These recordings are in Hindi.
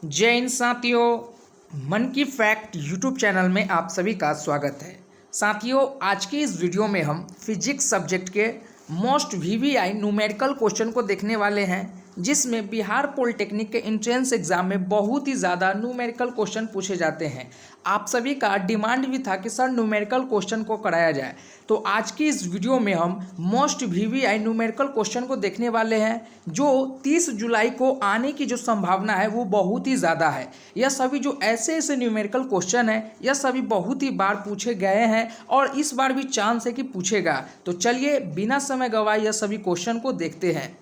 जय हिंद साथियों, मन की फैक्ट यूट्यूब चैनल में आप सभी का स्वागत है। साथियों, आज की इस वीडियो में हम फिजिक्स सब्जेक्ट के मोस्ट वीवीआई न्यूमेरिकल क्वेश्चन को देखने वाले हैं, जिसमें बिहार पॉलिटेक्निक के एंट्रेंस एग्जाम में बहुत ही ज़्यादा न्यूमेरिकल क्वेश्चन पूछे जाते हैं। आप सभी का डिमांड भी था कि सर न्यूमेरिकल क्वेश्चन को कराया जाए, तो आज की इस वीडियो में हम मोस्ट वीवीआई न्यूमेरिकल क्वेश्चन को देखने वाले हैं, जो 30 जुलाई को आने की जो संभावना है वो बहुत ही ज़्यादा है। यह सभी जो ऐसे ऐसे न्यूमेरिकल क्वेश्चन है, यह सभी बहुत ही बार पूछे गए हैं और इस बार भी चांस है कि पूछेगा। तो चलिए बिना समय गवाए यह सभी क्वेश्चन को देखते हैं।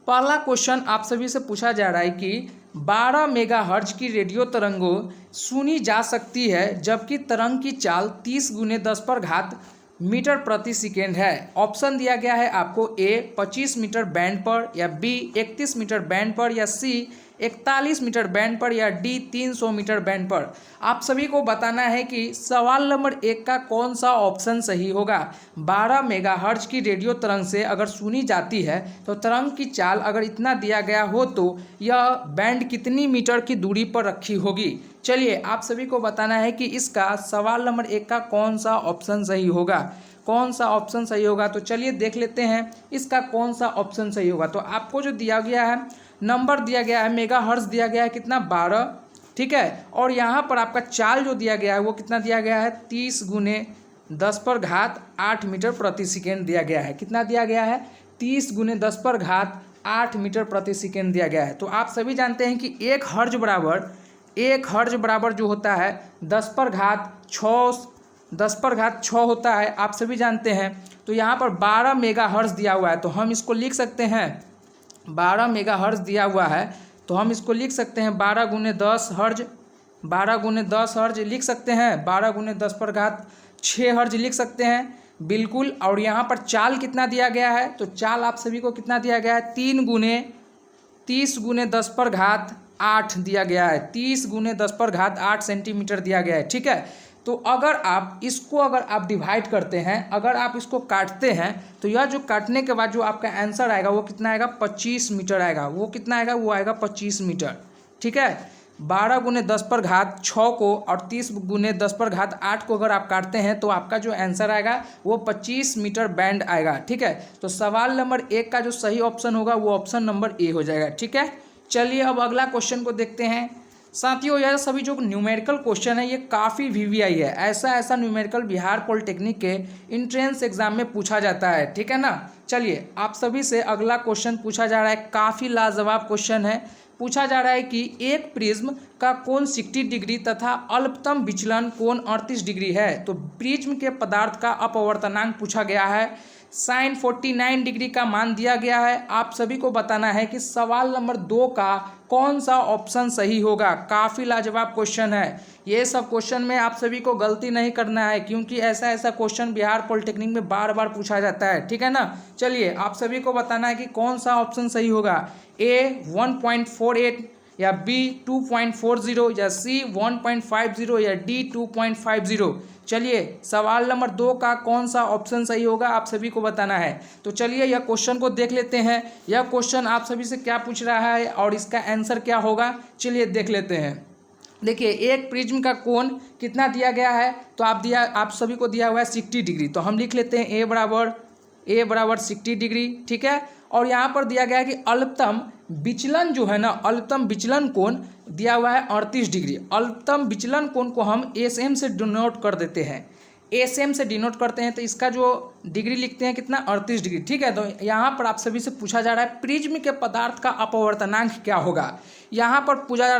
पहला क्वेश्चन आप सभी से पूछा जा रहा है कि 12 मेगाहर्ट्ज की रेडियो तरंगों सुनी जा सकती है, जबकि तरंग की चाल 30 × 10 मीटर प्रति सेकेंड है। ऑप्शन दिया गया है आपको ए 25 मीटर बैंड पर, या बी 31 मीटर बैंड पर, या सी 41 मीटर बैंड पर, या डी 300 मीटर बैंड पर। आप सभी को बताना है कि सवाल नंबर 1 का कौन सा ऑप्शन सही होगा। 12 मेगाहर्ट्ज की रेडियो तरंग से अगर सुनी जाती है तो तरंग की चाल अगर इतना दिया गया हो तो यह बैंड कितनी मीटर की दूरी पर रखी होगी। चलिए आप सभी को बताना है कि इसका सवाल नंबर 1 का कौन सा ऑप्शन सही होगा। कौन सा ऑप्शन सही होगा, तो चलिए देख लेते हैं इसका कौन सा ऑप्शन सही होगा। तो आपको जो दिया गया है नंबर दिया गया है, मेगाहर्ट्ज दिया गया है कितना 12, ठीक है। और यहाँ पर आपका चाल जो दिया गया है वो कितना दिया गया है 30 × 10 मीटर प्रति सेकेंड दिया गया है। कितना दिया गया है 30 × 10 मीटर प्रति सेकेंड दिया गया है। तो आप सभी जानते हैं कि एक हर्ज बराबर जो होता है 10⁶ होता है, आप सभी जानते हैं। तो यहाँ पर 12 मेगाहर्ट्ज दिया हुआ है, तो हम इसको लिख सकते हैं 12 मेगाहर्ट्ज दिया हुआ है, तो हम इसको लिख सकते हैं 12 × 10 हर्ज, 12 × 10 हर्ज लिख सकते हैं, 12 × 10⁶ हर्ज लिख सकते हैं, बिल्कुल। और यहाँ पर चाल कितना दिया गया है, तो चाल आप सभी को कितना दिया गया है 3 × 30 × 10⁸ दिया गया है, 30 × 10⁸ सेंटीमीटर दिया गया है, ठीक है। तो अगर आप डिवाइड करते हैं, अगर आप इसको काटते हैं, तो यह जो काटने के बाद जो आपका आंसर आएगा वो कितना आएगा 25 मीटर आएगा। वो कितना आएगा, वो आएगा 25 मीटर, ठीक है। 12 × 10⁶ को और 30 × 10⁸ को अगर आप काटते हैं तो आपका जो आंसर आएगा वो 25 मीटर बैंड आएगा, ठीक है। तो सवाल नंबर 1 का जो सही ऑप्शन होगा वो ऑप्शन नंबर ए हो जाएगा, ठीक है। चलिए अब अगला क्वेश्चन को देखते हैं। साथियों, यह सभी जो न्यूमेरिकल क्वेश्चन है ये काफ़ी वीवीआई है। ऐसा न्यूमेरिकल बिहार पॉलिटेक्निक के इंट्रेंस एग्जाम में पूछा जाता है, ठीक है ना। चलिए आप सभी से अगला क्वेश्चन पूछा जा रहा है, काफ़ी लाजवाब क्वेश्चन है। पूछा जा रहा है कि एक प्रिज्म का कोण 60 डिग्री तथा अल्पतम विचलन कोण 38 डिग्री है। तो प्रिज्म के पदार्थ का अपवर्तनांक पूछा गया है, साइन 49 डिग्री का मान दिया गया है। आप सभी को बताना है कि सवाल नंबर 2 का कौन सा ऑप्शन सही होगा। काफ़ी लाजवाब क्वेश्चन है। ये सब क्वेश्चन में आप सभी को गलती नहीं करना है, क्योंकि ऐसा क्वेश्चन बिहार पॉलिटेक्निक में बार बार पूछा जाता है, ठीक है ना। चलिए आप सभी को बताना है कि कौन सा ऑप्शन सही होगा। ए 1.48, या बी 2.40, या सी 1.50, या डी 2.50। चलिए सवाल नंबर 2 का कौन सा ऑप्शन सही होगा आप सभी को बताना है। तो चलिए यह क्वेश्चन को देख लेते हैं। यह क्वेश्चन आप सभी से क्या पूछ रहा है और इसका आंसर क्या होगा, चलिए देख लेते हैं। देखिए एक प्रिज्म का कोण कितना दिया गया है, तो आप सभी को दिया हुआ है 60 डिग्री। तो हम लिख लेते हैं ए बराबर 60 डिग्री, ठीक है। और यहाँ पर दिया गया है कि अल्पतम विचलन जो है ना, अल्पतम विचलन कोण दिया हुआ है 38 डिग्री। अल्पतम विचलन कोण को हम एसएम से डिनोट कर देते हैं, एसएम से डिनोट करते हैं, तो इसका जो डिग्री लिखते हैं कितना 38 डिग्री, ठीक है। तो यहाँ पर आप सभी से पूछा जा रहा है प्रिज्म के पदार्थ का अपवर्तनांक क्या होगा। यहाँ पर पूछा जा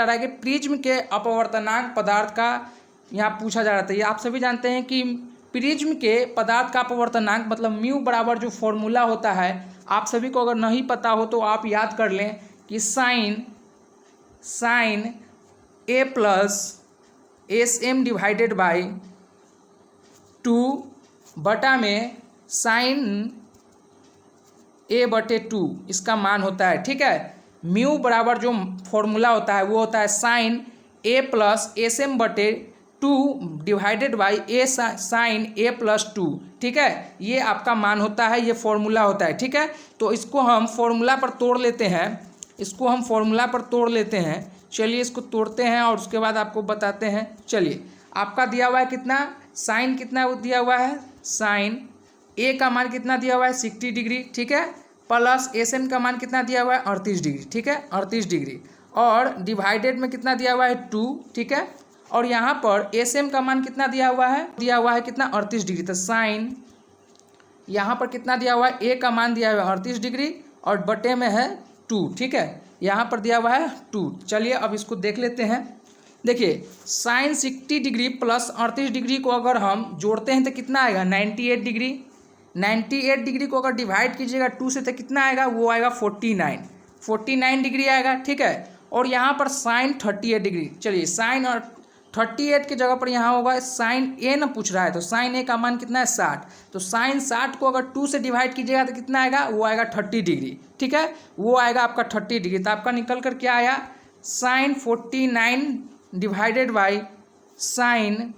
रहा है कि प्रिज्म के अपवर्तनांक पदार्थ का यहाँ पूछा जा रहा था। ये आप सभी जानते हैं कि प्रिज्म के पदार्थ का अपवर्तनांक मतलब म्यू बराबर जो फॉर्मूला होता है, आप सभी को अगर नहीं पता हो तो आप याद कर लें कि sine A plus S M divided by 2 बटा में साइन A/2 इसका मान होता है, ठीक है। म्यू बराबर जो फॉर्मूला होता है वो होता है sine A plus SM/2 divided by A sine A+2, ठीक है। ये आपका मान होता है, ये फॉर्मूला होता है, ठीक है। तो इसको हम फॉर्मूला पर तोड़ लेते हैं। इसको हम फॉर्मूला पर तोड़ लेते हैं। चलिए इसको तोड़ते हैं और उसके बाद आपको बताते हैं। चलिए आपका दिया हुआ है कितना, साइन कितना दिया हुआ है, साइन ए का मान कितना दिया हुआ है 60 डिग्री, ठीक है, प्लस एस एन का मान कितना दिया हुआ है 38 डिग्री, ठीक है, 38 डिग्री, और डिवाइडेड में कितना दिया हुआ है 2, ठीक है, और यहाँ पर एस एम का मान कितना दिया हुआ है कितना 38 डिग्री। तो साइन यहाँ पर कितना दिया हुआ है, ए का मान दिया हुआ है 38 डिग्री और बटे में है 2, ठीक है, यहाँ पर दिया हुआ है 2। चलिए अब इसको देख लेते हैं। देखिए साइन 60 डिग्री प्लस 38 डिग्री को अगर हम जोड़ते हैं तो कितना आएगा 98 डिग्री। 98 डिग्री को अगर डिवाइड कीजिएगा 2 से तो कितना आएगा, वो आएगा 49 डिग्री आएगा, ठीक है। और यहाँ पर साइन 38 डिग्री, चलिए साइन और 38 की जगह पर यहाँ होगा साइन ए ना पूछ रहा है, तो साइन ए का मान कितना है 60। तो साइन 60 को अगर 2 से डिवाइड कीजिएगा तो कितना आएगा, वो आएगा 30 डिग्री, ठीक है, वो आएगा आपका 30 डिग्री। तो आपका निकल कर क्या आया, sine 49 divided by sine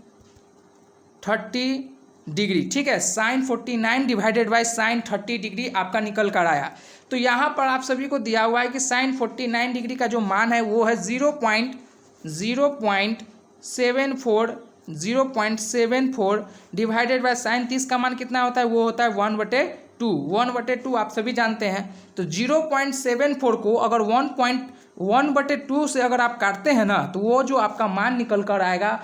30 degree, ठीक है, sine 49 divided by sine 30 degree आपका निकल कर आया। तो यहाँ पर आप सभी को दिया हुआ है कि साइन 49 डिग्री का जो मान है वो है 0.74 डिवाइडेड बाय साइन 30 का मान कितना होता है, वो होता है 1/2 आप सभी जानते हैं। तो 0.74 को अगर 1/2 से अगर आप काटते हैं ना, तो वो जो आपका मान निकल कर आएगा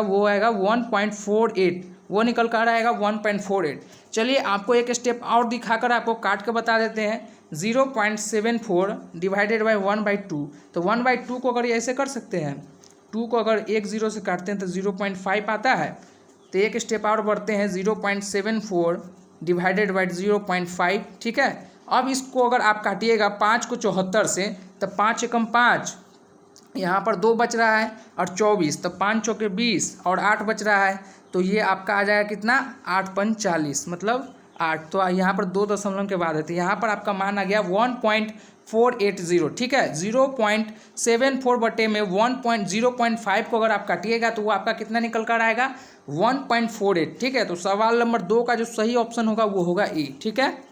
वो आएगा 1.48, वो निकल कर आएगा 1.48। चलिए आपको एक स्टेप और दिखाकर आपको काट के बता देते हैं। 0.74 डिवाइडेड बाई 1/2, तो 1/2 को अगर ऐसे कर सकते हैं, 2 को अगर 1 0 से काटते हैं तो 0.5 आता है। तो एक स्टेप और बढ़ते हैं, 0.74 डिवाइडेड बाई 0.5, ठीक है। अब इसको अगर आप काटिएगा 5 को 74 से, तो 5 एकम 5, यहाँ पर 2 बच रहा है और 24, तो 5 चौके 20 और 8 बच रहा है, तो ये आपका आ जाएगा कितना 8×5 = 40, मतलब 8। तो यहाँ पर 2 दशमलव के बाद है, तो यहाँ पर आपका मान आ गया 1.480, ठीक है। 0.74 बटे में 0.5 को अगर आप काटिएगा तो वो आपका कितना निकल कर आएगा 1.48, ठीक है। तो सवाल नंबर 2 का जो सही ऑप्शन होगा वो होगा ए, ठीक है।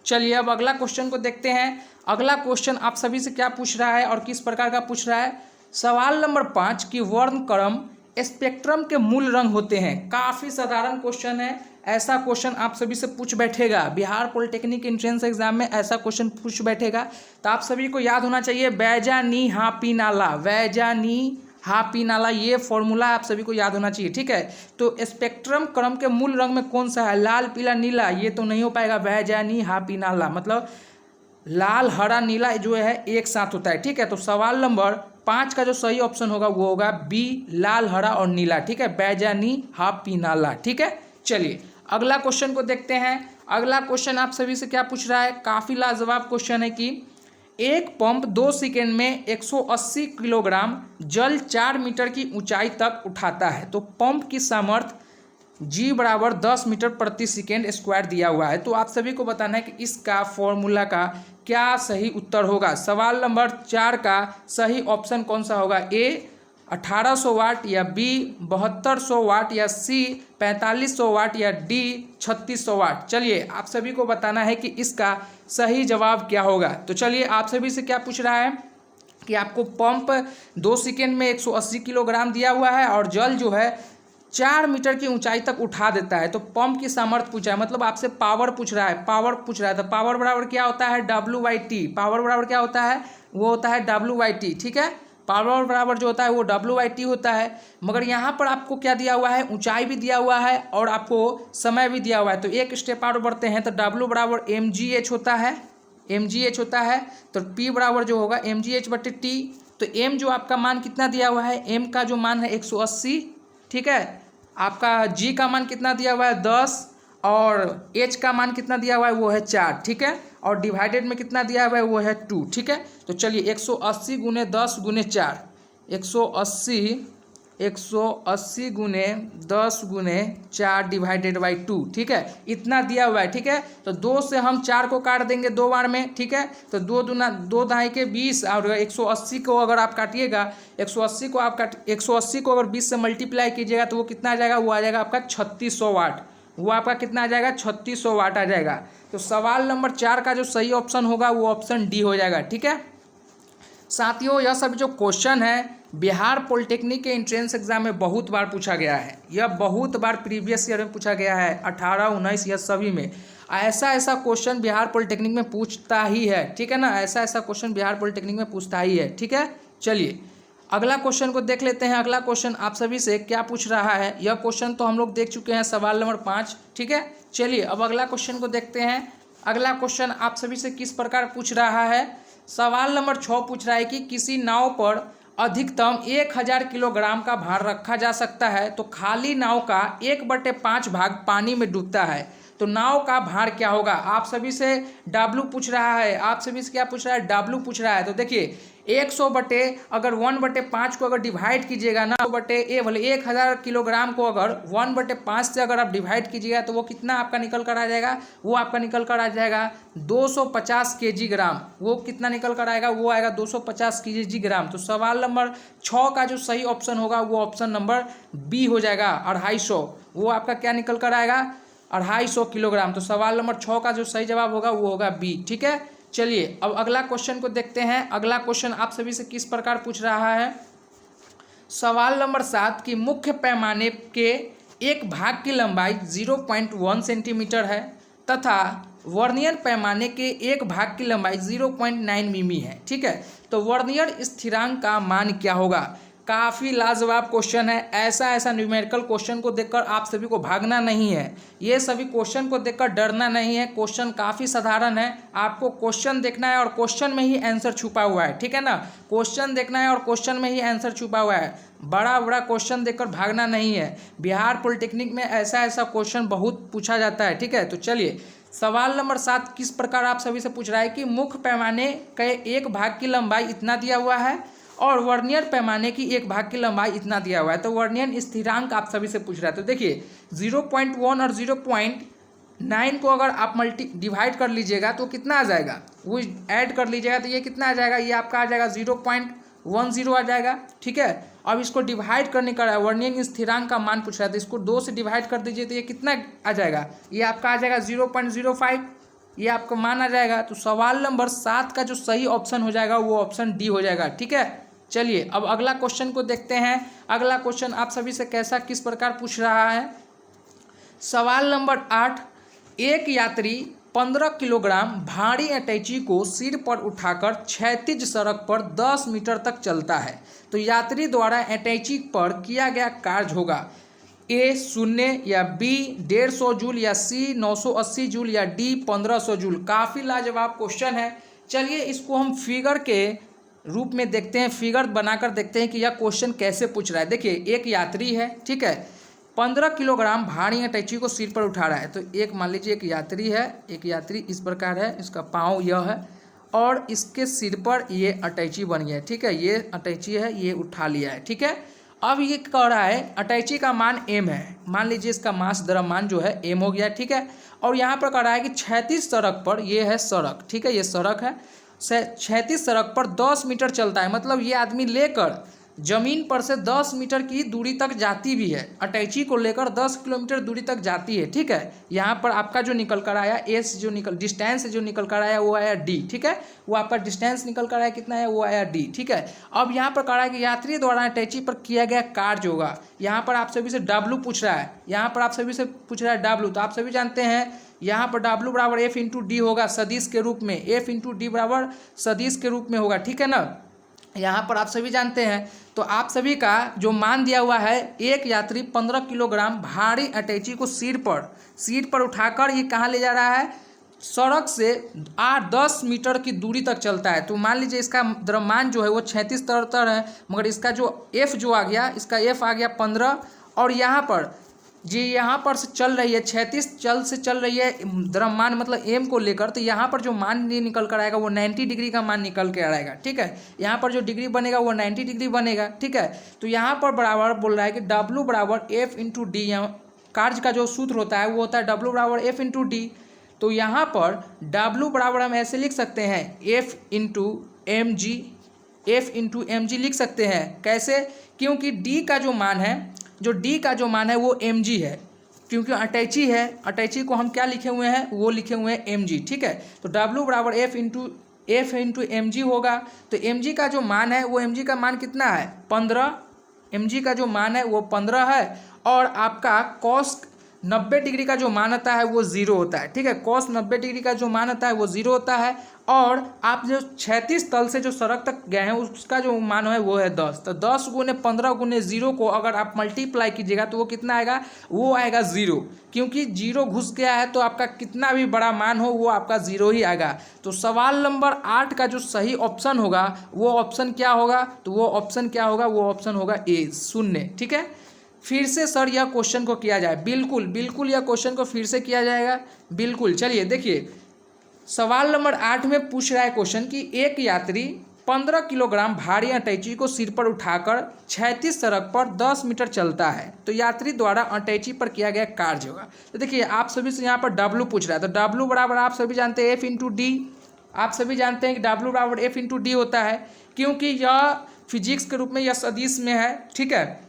चलिए अब अगला क्वेश्चन को देखते हैं। अगला क्वेश्चन आप सभी से क्या पूछ रहा है और किस प्रकार का पूछ रहा है। सवाल नंबर 5 की वर्णक्रम स्पेक्ट्रम के मूल रंग होते हैं। काफ़ी साधारण क्वेश्चन है, ऐसा क्वेश्चन आप सभी से पूछ बैठेगा बिहार पॉलिटेक्निक एंट्रेंस एग्जाम में, ऐसा क्वेश्चन पूछ बैठेगा। तो आप सभी को याद होना चाहिए वैजानी हापी नाला, ये फॉर्मूला आप सभी को याद होना चाहिए, ठीक है। तो स्पेक्ट्रम क्रम के मूल रंग में कौन सा है, लाल पीला नीला, ये तो नहीं हो पाएगा। वैजानी हापी नाला मतलब लाल हरा नीला जो है एक साथ होता है, ठीक है। तो सवाल नंबर 5 का जो सही ऑप्शन होगा वो होगा बी, लाल हरा और नीला, ठीक है, वैजानी हापी नाला, ठीक है। चलिए अगला क्वेश्चन को देखते हैं। अगला क्वेश्चन आप सभी से क्या पूछ रहा है, काफ़ी लाजवाब क्वेश्चन है कि एक पंप 2 सेकेंड में 180 किलोग्राम जल 4 मीटर की ऊंचाई तक उठाता है। तो पंप की सामर्थ्य G बराबर 10 मीटर प्रति सेकेंड स्क्वायर दिया हुआ है। तो आप सभी को बताना है कि इसका फॉर्मूला का क्या सही उत्तर होगा। सवाल नंबर 4 का सही ऑप्शन कौन सा होगा, ए 1800 वाट या बी 7200 वाट या सी 4500 वाट या डी 3600 वाट। चलिए आप सभी को बताना है कि इसका सही जवाब क्या होगा। तो चलिए आप सभी से क्या पूछ रहा है कि आपको पंप 2 सेकेंड में 180 किलोग्राम दिया हुआ है और जल जो है 4 मीटर की ऊंचाई तक उठा देता है। तो पंप की सामर्थ्य पूछा है, मतलब आपसे पावर पूछ रहा है, तो पावर बराबर क्या होता है W/T। पावर बराबर क्या होता है, वो होता है W/T, ठीक है। पावर बराबर जो होता है वो W/T होता है। मगर यहाँ पर आपको क्या दिया हुआ है, ऊंचाई भी दिया हुआ है और आपको समय भी दिया हुआ है। तो एक स्टेप और बढ़ते हैं, तो W बराबर mgh होता है, तो P बराबर जो होगा mgh/T। तो m जो आपका मान कितना दिया हुआ है, m का जो मान है 180, ठीक है। आपका G का मान कितना दिया हुआ है 10 और H का मान कितना दिया हुआ है वो है 4, ठीक है। और डिवाइडेड में कितना दिया हुआ है वो है 2, ठीक है। तो चलिए 180 × 10 × 4, 180 × 10 × 4 डिवाइडेड बाई 2, ठीक है, इतना दिया हुआ है, ठीक है। तो 2 से हम 4 को काट देंगे 2 बार में, ठीक है। तो 2 दूना 2 दाई के 20 और 180 को अगर आप काटिएगा 180 को अगर 20 से मल्टीप्लाई कीजिएगा तो वो कितना आ जाएगा, वो आ जाएगा आपका 3600 वाट। वो आपका कितना आ जाएगा 3600 वाट आ जाएगा। तो सवाल नंबर 4 का जो सही ऑप्शन होगा वो ऑप्शन डी हो जाएगा। ठीक है साथियों, यह सब जो क्वेश्चन है बिहार पॉलिटेक्निक के एंट्रेंस एग्जाम में बहुत बार पूछा गया है। यह बहुत बार प्रीवियस ईयर में पूछा गया है, 18, 19 यह सभी में ऐसा क्वेश्चन बिहार पॉलिटेक्निक में पूछता ही है। ठीक है ना, ऐसा क्वेश्चन बिहार पॉलिटेक्निक में पूछता ही है। ठीक है, चलिए अगला क्वेश्चन को देख लेते हैं। अगला क्वेश्चन आप सभी से क्या पूछ रहा है, यह क्वेश्चन तो हम लोग देख चुके हैं, सवाल नंबर 5। ठीक है, चलिए अब अगला क्वेश्चन को देखते हैं। अगला क्वेश्चन आप सभी से किस प्रकार पूछ रहा है। सवाल नंबर 6 पूछ रहा है कि किसी नाव पर अधिकतम 1000 किलोग्राम का भार रखा जा सकता है तो खाली नाव का 1/5 भाग पानी में डूबता है, तो नाव का भार क्या होगा। आप सभी से डब्लू पूछ रहा है, आप सभी से क्या पूछ रहा है, डब्लू पूछ रहा है। तो देखिए 100 बटे अगर 1/5 को अगर डिवाइड कीजिएगा ना, 100 बटे 1000 किलोग्राम को अगर 1/5 से अगर आप डिवाइड कीजिएगा तो वो कितना आपका निकल कर आ जाएगा, वो आपका निकल कर आ जाएगा 250 kg ग्राम। वो कितना निकल कर आएगा, वो आएगा 250 kg ग्राम। तो सवाल नंबर 6 का जो सही ऑप्शन होगा वो ऑप्शन नंबर बी हो जाएगा, 250। वो आपका क्या निकल कर आएगा, 250 किलोग्राम। तो सवाल नंबर 6 का जो सही जवाब होगा वो होगा बी। ठीक है, चलिए अब अगला क्वेश्चन को देखते हैं। अगला क्वेश्चन आप सभी से किस प्रकार पूछ रहा है। सवाल नंबर 7 की मुख्य पैमाने के एक भाग की लंबाई 0.1 सेंटीमीटर है तथा वर्नियर पैमाने के एक भाग की लंबाई 0.9 मिमी है। ठीक है, तो वर्नियर स्थिरांक का मान क्या होगा। काफ़ी लाजवाब क्वेश्चन है। ऐसा न्यूमेरिकल क्वेश्चन को देखकर आप सभी को भागना नहीं है, ये सभी क्वेश्चन को देखकर डरना नहीं है। क्वेश्चन काफ़ी साधारण है, आपको क्वेश्चन देखना है और क्वेश्चन में ही आंसर छुपा हुआ है। ठीक है ना, क्वेश्चन देखना है और क्वेश्चन में ही आंसर छुपा हुआ है। बड़ा क्वेश्चन देखकर भागना नहीं है। बिहार पॉलिटेक्निक में ऐसा क्वेश्चन बहुत पूछा जाता है। ठीक है, तो चलिए सवाल नंबर 7 किस प्रकार आप सभी से पूछ रहा है कि मुख्य पैमाने के एक भाग की लंबाई इतना दिया हुआ है और वर्नियर पैमाने की एक भाग की लंबाई इतना दिया हुआ है। तो वर्नियर स्थिरांक आप सभी से पूछ रहा है। तो देखिए 0.1 और 0.9 को अगर आप डिवाइड कर लीजिएगा तो कितना आ जाएगा, वो ऐड कर लीजिएगा तो ये कितना आ जाएगा, ये आपका आ जाएगा 0.10 आ जाएगा। ठीक है, अब इसको डिवाइड करने का वर्नियर स्थिरांक का मान पूछ रहा है तो इसको 2 से डिवाइड कर दीजिए तो ये कितना आ जाएगा, ये आपका आ जाएगा 0.05, ये आपका मान आ जाएगा। तो सवाल नंबर 7 का जो सही ऑप्शन हो जाएगा वो ऑप्शन डी हो जाएगा। ठीक है, चलिए अब अगला क्वेश्चन को देखते हैं। अगला क्वेश्चन आप सभी से किस प्रकार पूछ रहा है। सवाल नंबर 8, एक यात्री 15 किलोग्राम भारी अटैची को सिर पर उठाकर क्षैतिज सड़क पर 10 मीटर तक चलता है, तो यात्री द्वारा अटैची पर किया गया कार्य होगा ए 0 या बी 150 जूल या सी 980 जूल या डी 1500 जूल। काफ़ी लाजवाब क्वेश्चन है। चलिए इसको हम फिगर के रूप में देखते हैं, फिगर बनाकर देखते हैं कि यह क्वेश्चन कैसे पूछ रहा है। देखिए एक यात्री है, ठीक है, 15 किलोग्राम भारी अटैची को सिर पर उठा रहा है। तो एक मान लीजिए एक यात्री है, एक यात्री इस प्रकार है, इसका पाँव यह है और इसके सिर पर ये अटैची बन गया है। ठीक है, ये अटैची है, ये उठा लिया है। ठीक है, अब ये कह रहा है अटैची का मान m है, मान लीजिए इसका मास द्रव्यमान जो है m हो गया। ठीक है, और यहाँ पर कह रहा है कि क्षैतिज सड़क पर, ये है सड़क, ठीक है, ये सड़क है, क्षैतिज सड़क पर 10 मीटर चलता है, मतलब ये आदमी लेकर जमीन पर से 10 मीटर की दूरी तक जाती भी है, अटैची को लेकर 10 किलोमीटर दूरी तक जाती है। ठीक है, यहाँ पर आपका जो निकल कर आया डिस्टेंस जो निकल कर आया वो आया डी। ठीक है, वो आपका डिस्टेंस निकल कर आया कितना है, वो आया डी। ठीक है, अब यहाँ पर कह रहा है कि यात्री द्वारा अटैची पर किया गया कार्य होगा। यहाँ पर आप सभी से डब्लू पूछ रहा है, यहाँ पर आप सभी से पूछ रहा है डब्लू, तो आप सभी जानते हैं यहाँ पर डब्लू बराबर एफ इंटू डी होगा सदिश के रूप में, एफ इंटू डी बराबर सदिश के रूप में होगा। ठीक है ना, यहाँ पर आप सभी जानते हैं। तो आप सभी का जो मान दिया हुआ है, एक यात्री 15 किलोग्राम भारी अटैची को सिर पर उठाकर ये कहाँ ले जा रहा है, सड़क से 8-10 मीटर की दूरी तक चलता है। तो मान लीजिए इसका द्रव्यमान जो है वो 36 तरह है, मगर इसका जो एफ जो आ गया, इसका एफ आ गया 15, और यहाँ पर जी यहाँ पर से चल रही है 36 चल रही है द्रव्यमान मतलब एम को लेकर, तो यहाँ पर जो मान निकल कर आएगा वो 90 डिग्री का मान निकल के आएगा। ठीक है, यहाँ पर जो डिग्री बनेगा वो 90 डिग्री बनेगा। ठीक है, तो यहाँ पर बराबर बोल रहा है कि डब्लू बराबर एफ इंटू डी, कार्य का जो सूत्र होता है वो होता है डब्लू बराबर एफ इंटू डी। तो यहाँ पर डब्लू बराबर हम ऐसे लिख सकते हैं एफ इंटू एम जी लिख सकते हैं। कैसे, क्योंकि डी का जो मान है, जो डी का जो मान है वो mg है, क्योंकि अटैची है, अटैची को हम क्या लिखे हुए हैं, वो लिखे हुए हैं mg, ठीक है। तो W बराबर F इंटू mg होगा। तो mg का जो मान है वो mg का मान कितना है 15, mg का जो मान है वो 15 है। और आपका कॉस 90 डिग्री का जो मान आता है वो 0 होता है, ठीक है। कॉस 90 डिग्री का जो मान आता है वो 0 होता है। और आप जो 36 तल से जो सड़क तक गए हैं उसका जो मान है वो है 10। तो 10 गुने 15 गुने 0 को अगर आप मल्टीप्लाई कीजिएगा तो वो कितना आएगा, वो आएगा 0। क्योंकि 0 घुस गया है तो आपका कितना भी बड़ा मान हो वो आपका 0 ही आएगा। तो सवाल नंबर 8 का जो सही ऑप्शन होगा वो ऑप्शन क्या होगा, तो वो ऑप्शन क्या होगा, वो ऑप्शन होगा ए, 0, ठीक है। फिर से सर यह क्वेश्चन को किया जाए, बिल्कुल बिल्कुल यह क्वेश्चन को फिर से किया जाएगा, बिल्कुल। चलिए देखिए, सवाल नंबर 8 में पूछ रहा है क्वेश्चन कि एक यात्री 15 किलोग्राम भारी अटैची को सिर पर उठाकर 36 सड़क पर 10 मीटर चलता है, तो यात्री द्वारा अटैची पर किया गया कार्य होगा। तो देखिए आप सभी से यहाँ पर W पूछ रहा है, तो W बराबर आप सभी जानते हैं F इंटू डी। आप सभी जानते हैं कि W बराबर F इंटू डी होता है, क्योंकि यह फिजिक्स के रूप में यह सदिश में है, ठीक है।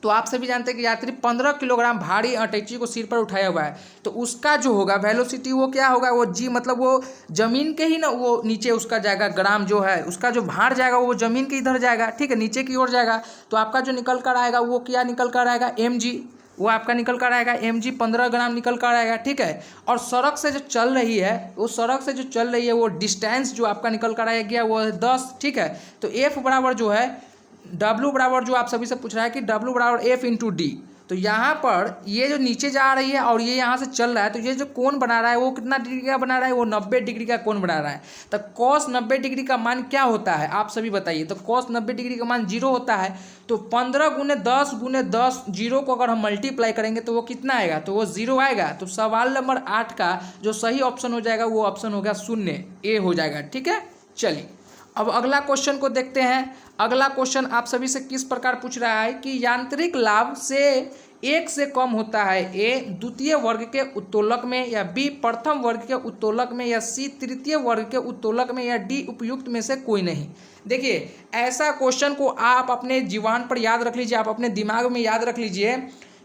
तो आप सभी जानते हैं कि यात्री 15 किलोग्राम भारी अटैची को सिर पर उठाया हुआ है, तो उसका जो होगा वेलोसिटी वो क्या होगा, वो जी मतलब वो जमीन के ही ना, वो नीचे उसका जाएगा, ग्राम जो है उसका जो भार जाएगा वो जमीन के इधर जाएगा, ठीक है, नीचे की ओर जाएगा। तो आपका जो निकल कर आएगा वो क्या निकल कर आएगा, mg, वो आपका निकल कर आएगा mg 15 ग्राम निकल कर आएगा, ठीक है। और सड़क से जो चल रही है, वो सड़क से जो चल रही है वो डिस्टेंस जो आपका निकल कर आएगा वो है 10, ठीक है। तो F बराबर जो है W बराबर जो आप सभी से पूछ रहा है कि W बराबर F इंटू डी। तो यहाँ पर ये जो नीचे जा रही है और ये यहाँ से चल रहा है, तो ये जो कोण बना रहा है वो कितना डिग्री का बना रहा है, वो 90 डिग्री का कोण बना रहा है। तो cos 90 डिग्री का मान क्या होता है आप सभी बताइए। तो cos 90 डिग्री का मान 0 होता है। तो 15 गुने 10 गुने 10, 0 को अगर हम मल्टीप्लाई करेंगे तो वो कितना आएगा, तो वो 0 आएगा। तो सवाल नंबर 8 का जो सही ऑप्शन हो जाएगा वो ऑप्शन होगा 0, ए हो जाएगा, ठीक है। चलिए अब अगला क्वेश्चन को देखते हैं। अगला क्वेश्चन आप सभी से किस प्रकार पूछ रहा है कि यांत्रिक लाभ से 1 से कम होता है, ए द्वितीय वर्ग के उत्तोलक में, या बी प्रथम वर्ग के उत्तोलक में, या सी तृतीय वर्ग के उत्तोलक में, या डी उपयुक्त में से कोई नहीं। देखिए ऐसा क्वेश्चन को आप अपने जीवन पर याद रख लीजिए, आप अपने दिमाग में याद रख लीजिए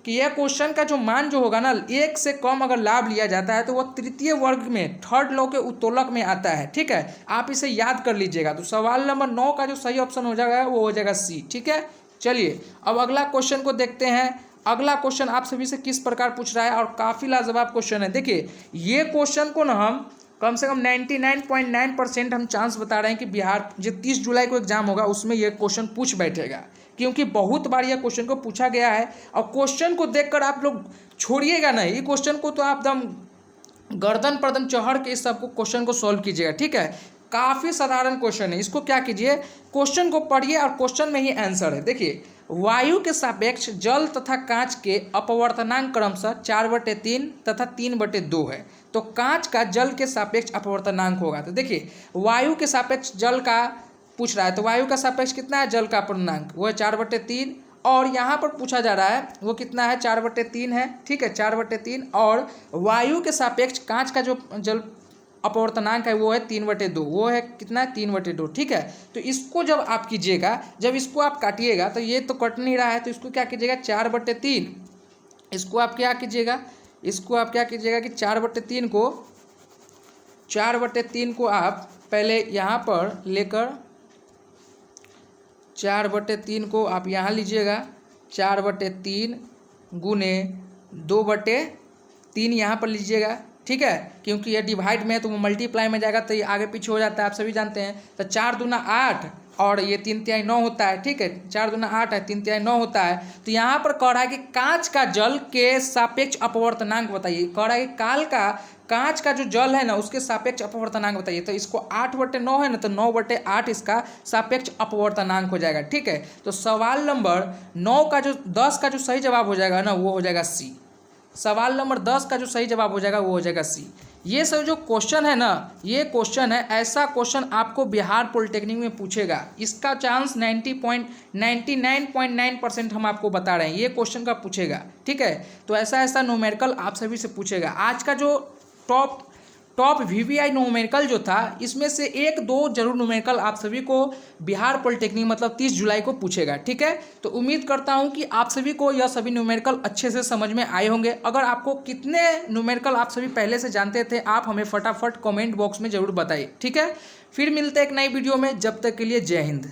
कि यह क्वेश्चन का जो मान जो होगा ना, 1 से कम अगर लाभ लिया जाता है तो वह तृतीय वर्ग में, थर्ड लॉ के उत्तोलक में आता है, ठीक है। आप इसे याद कर लीजिएगा। तो सवाल नंबर 9 का जो सही ऑप्शन हो जाएगा वो हो जाएगा सी, ठीक है। चलिए अब अगला क्वेश्चन को देखते हैं। अगला क्वेश्चन आप सभी से किस प्रकार पूछ रहा है और काफ़ी लाजवाब क्वेश्चन है। देखिए ये क्वेश्चन को ना हम कम से कम 99.9% हम चांस बता रहे हैं कि बिहार जो 30 जुलाई को एग्जाम होगा उसमें यह क्वेश्चन पूछ बैठेगा, क्योंकि बहुत बार यह क्वेश्चन को पूछा गया है। और क्वेश्चन को देखकर आप लोग छोड़िएगा नहीं, ये क्वेश्चन को तो आप एकदम गर्दन पर्दन चढ़ के इस सबको क्वेश्चन को सॉल्व कीजिएगा, ठीक है। काफ़ी साधारण क्वेश्चन है, इसको क्या कीजिए, क्वेश्चन को पढ़िए और क्वेश्चन में ही आंसर है। देखिए वायु के सापेक्ष जल तथा कांच के अपवर्तनांक क्रमशः 4/3 तथा 3/2 है। तो कांच का जल के सापेक्ष अपवर्तनांक होगा। तो देखिए वायु के सापेक्ष जल का पूछ रहा है, तो वायु का सापेक्ष कितना है, जल का अपवर्तनांक वो है 4/3, और यहाँ पर पूछा जा रहा है वो कितना है, 4/3 है, ठीक है, 4/3। और वायु के सापेक्ष कांच का जो जल अपवर्तनांक है वो है 3/2, वो है कितना है 3/2, ठीक है। तो इसको जब आप कीजिएगा, जब इसको आप काटिएगा तो ये तो कट नहीं रहा है, तो इसको क्या कीजिएगा 4/3, इसको आप क्या कीजिएगा, इसको आप क्या कीजिएगा कि 4/3 को आप पहले यहाँ पर लेकर 4/3 को आप यहाँ लीजिएगा, 4/3 गुने 2/3 यहाँ पर लीजिएगा, ठीक है। क्योंकि ये डिवाइड में है तो वो मल्टीप्लाई में जाएगा तो ये आगे पीछे हो जाता है, आप सभी जानते हैं। तो 4 दूना 8 और ये 3 9 होता है, ठीक है, 4 दूना 8 है, 3 9 होता है। तो यहाँ पर कह रहा है कि कांच का जल के सापेक्ष अपवर्तनांक बताइए, कह रहा है कि कांच का जो जल है ना उसके सापेक्ष अपवर्तनांक बताइए। तो इसको 8/9 है ना, तो 9/8 इसका सापेक्ष अपवर्तनांक हो जाएगा, ठीक है। तो सवाल नंबर 9 का जो 10 का जो सही जवाब हो जाएगा ना वो हो जाएगा सी। सवाल नंबर 10 का जो सही जवाब हो जाएगा वो हो जाएगा सी। ये सब जो क्वेश्चन है ना, ये क्वेश्चन है, ऐसा क्वेश्चन आपको बिहार पॉलिटेक्निक में पूछेगा। इसका चांस 99.9% हम आपको बता रहे हैं, ये क्वेश्चन का पूछेगा, ठीक है। तो ऐसा न्यूमेरिकल आप सभी से पूछेगा। आज का जो टॉप वीवीआई न्यूमेरिकल जो था इसमें से 1-2 जरूर न्यूमेरिकल आप सभी को बिहार पॉलिटेक्निक मतलब 30 जुलाई को पूछेगा। ठीक है, तो उम्मीद करता हूं कि आप सभी को यह सभी न्यूमेरिकल अच्छे से समझ में आए होंगे। अगर आपको कितने न्यूमेरिकल आप सभी पहले से जानते थे आप हमें फटाफट कमेंट बॉक्स में जरूर बताइए। ठीक है, फिर मिलते हैं एक नई वीडियो में, जब तक के लिए जय हिंद।